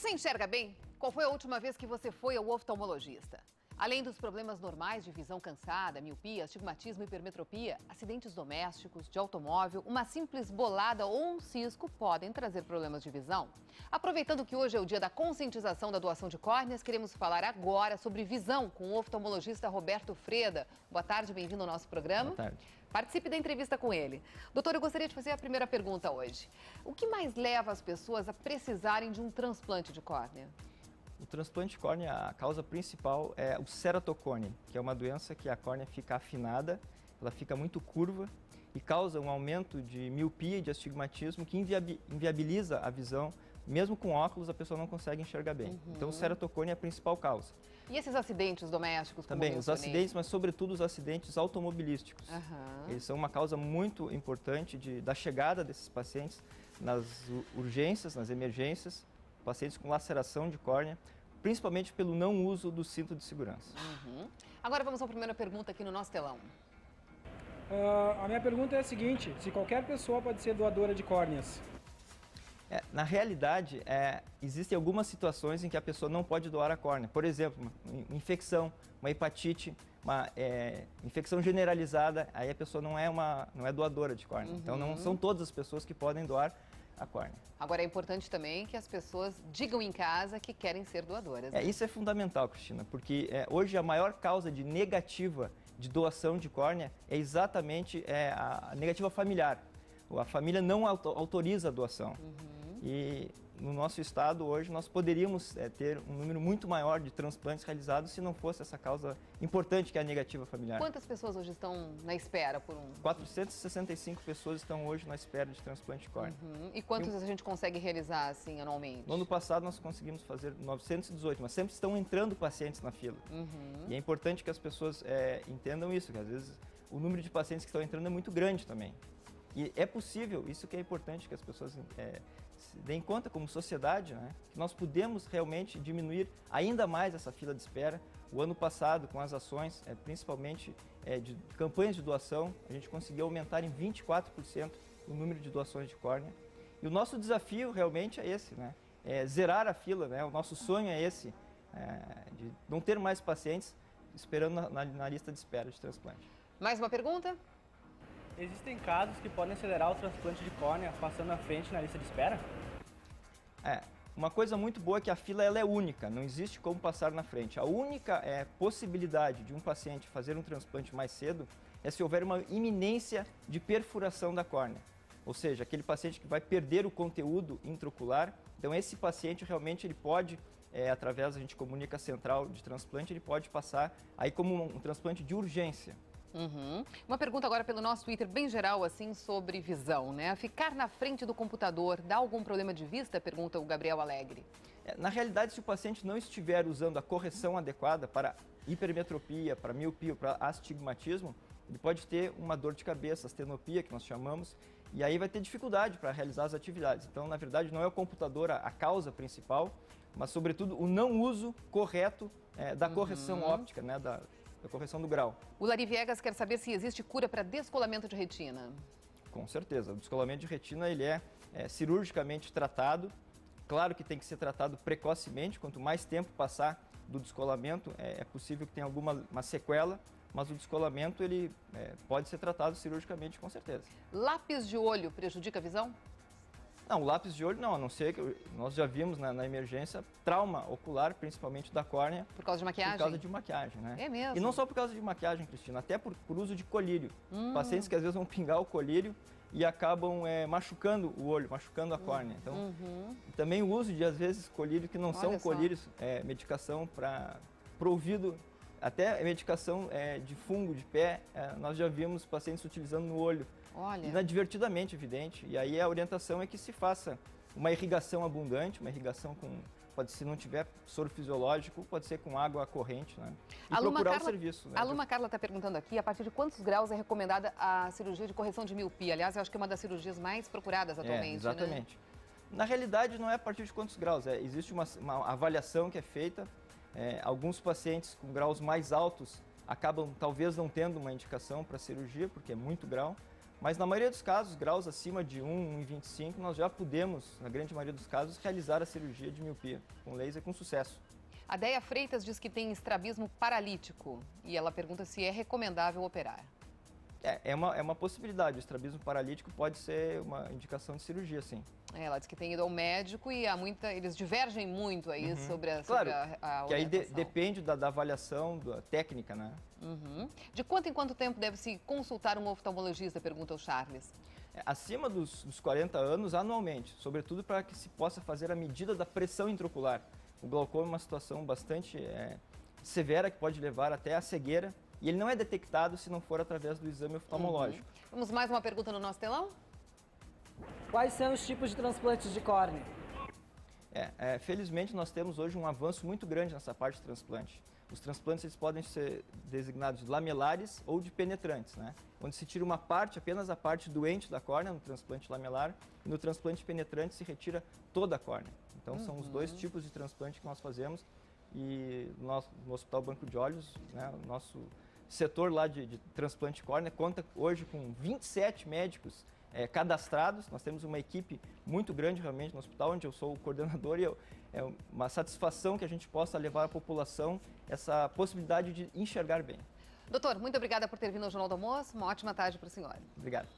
Você enxerga bem? Qual foi a última vez que você foi ao oftalmologista? Além dos problemas normais de visão cansada, miopia, astigmatismo, hipermetropia, acidentes domésticos, de automóvel, uma simples bolada ou um cisco podem trazer problemas de visão. Aproveitando que hoje é o dia da conscientização da doação de córneas, queremos falar agora sobre visão com o oftalmologista Roberto Freda. Boa tarde, bem-vindo ao nosso programa. Boa tarde. Participe da entrevista com ele. Doutor, eu gostaria de fazer a primeira pergunta hoje. O que mais leva as pessoas a precisarem de um transplante de córnea? O transplante de córnea, a causa principal é o ceratocone, que é uma doença que a córnea fica afinada, ela fica muito curva e causa um aumento de miopia e de astigmatismo que inviabiliza a visão. Mesmo com óculos, a pessoa não consegue enxergar bem. Então, o ceratocone é a principal causa. E esses acidentes domésticos? Também, os acidentes, mas sobretudo os acidentes automobilísticos. Eles são uma causa muito importante da chegada desses pacientes nas urgências, nas emergências, pacientes com laceração de córnea, principalmente pelo não uso do cinto de segurança. Agora vamos à primeira pergunta aqui no nosso telão. A minha pergunta é a seguinte: se qualquer pessoa pode ser doadora de córneas? Na realidade, existem algumas situações em que a pessoa não pode doar a córnea. Por exemplo, uma infecção, uma hepatite, uma infecção generalizada, aí a pessoa não é doadora de córnea. Então, não são todas as pessoas que podem doar a córnea. Agora, é importante também que as pessoas digam em casa que querem ser doadoras. Né? Isso é fundamental, Cristina, porque hoje a maior causa de negativa de doação de córnea é exatamente a negativa familiar. A família não autoriza a doação. E no nosso estado hoje nós poderíamos ter um número muito maior de transplantes realizados se não fosse essa causa importante que é a negativa familiar. Quantas pessoas hoje estão na espera por um? 465 pessoas estão hoje na espera de transplante de córnea. E quantos a gente consegue realizar assim anualmente? No ano passado nós conseguimos fazer 918, mas sempre estão entrando pacientes na fila. E é importante que as pessoas entendam isso, que às vezes o número de pacientes que estão entrando é muito grande também. E é possível, isso que é importante que as pessoas se deem conta como sociedade, né, que nós podemos realmente diminuir ainda mais essa fila de espera. O ano passado, com as ações, principalmente de campanhas de doação, a gente conseguiu aumentar em 24% o número de doações de córnea. E o nosso desafio realmente é esse, né, zerar a fila, né, o nosso sonho é esse, de não ter mais pacientes esperando na lista de espera de transplante. Mais uma pergunta? Existem casos que podem acelerar o transplante de córnea passando à frente na lista de espera? Uma coisa muito boa é que a fila ela é única, não existe como passar na frente. A única possibilidade de um paciente fazer um transplante mais cedo é se houver uma iminência de perfuração da córnea. Ou seja, aquele paciente que vai perder o conteúdo intraocular. Então esse paciente realmente ele pode, através, a gente comunica a central de transplante, ele pode passar aí como um transplante de urgência. Uma pergunta agora pelo nosso Twitter, bem geral, assim, sobre visão, né? Ficar na frente do computador dá algum problema de vista? Pergunta o Gabriel Alegre. Na realidade, se o paciente não estiver usando a correção adequada para hipermetropia, para miopia, para astigmatismo, ele pode ter uma dor de cabeça, astenopia, que nós chamamos, e aí vai ter dificuldade para realizar as atividades. Então, na verdade, não é o computador a causa principal, mas, sobretudo, o não uso correto da correção óptica, né, da correção do grau. O Lari Viegas quer saber se existe cura para descolamento de retina. Com certeza. O descolamento de retina ele é cirurgicamente tratado. Claro que tem que ser tratado precocemente. Quanto mais tempo passar do descolamento, é possível que tenha alguma sequela, mas o descolamento ele pode ser tratado cirurgicamente, com certeza. Lápis de olho prejudica a visão? Não, o lápis de olho não, a não ser que nós já vimos na emergência trauma ocular, principalmente da córnea. Por causa de maquiagem? Por causa de maquiagem, né? É mesmo? E não só por causa de maquiagem, Cristina, até por uso de colírio. Pacientes que às vezes vão pingar o colírio e acabam machucando o olho, machucando a córnea. Então, também o uso de, às vezes, colírio que não são colírios, medicação para o ouvido, até medicação de fungo de pé, nós já vimos pacientes utilizando no olho. Olha. Inadvertidamente, evidente. E aí a orientação é que se faça uma irrigação abundante, uma irrigação com, se não tiver soro fisiológico, pode ser com água corrente, né? E procurar o serviço. Né? A Luma Carla está perguntando aqui, a partir de quantos graus é recomendada a cirurgia de correção de miopia? Aliás, eu acho que é uma das cirurgias mais procuradas atualmente, exatamente. Né? Na realidade, não é a partir de quantos graus, existe uma avaliação que é feita, alguns pacientes com graus mais altos acabam talvez não tendo uma indicação para cirurgia, porque é muito grau, Mas na maioria dos casos, graus acima de 1,25, nós já podemos, na grande maioria dos casos, realizar a cirurgia de miopia com laser com sucesso. A Deia Freitas diz que tem estrabismo paralítico e ela pergunta se é recomendável operar. É uma possibilidade, o estrabismo paralítico pode ser uma indicação de cirurgia, sim. Ela diz que tem ido ao médico e eles divergem muito aí sobre a que aí orientação. depende da avaliação, da técnica, né? De quanto em quanto tempo deve-se consultar um oftalmologista, pergunta o Charles. Acima dos 40 anos, anualmente, sobretudo para que se possa fazer a medida da pressão intraocular. O glaucoma é uma situação bastante severa que pode levar até a cegueira e ele não é detectado se não for através do exame oftalmológico. Vamos mais uma pergunta no nosso telão? Quais são os tipos de transplantes de córnea? Felizmente, nós temos hoje um avanço muito grande nessa parte de transplante. Os transplantes eles podem ser designados de lamelares ou de penetrantes, né? Onde se tira uma parte, apenas a parte doente da córnea no transplante lamelar e no transplante penetrante se retira toda a córnea. Então, são os dois tipos de transplante que nós fazemos e no Hospital Banco de Olhos, né, o nosso setor lá de transplante de córnea conta hoje com 27 médicos cadastrados. Nós temos uma equipe muito grande realmente no hospital, onde eu sou o coordenador e é uma satisfação que a gente possa levar à população essa possibilidade de enxergar bem. Doutor, muito obrigada por ter vindo ao Jornal do Almoço. Uma ótima tarde para o senhor. Obrigado.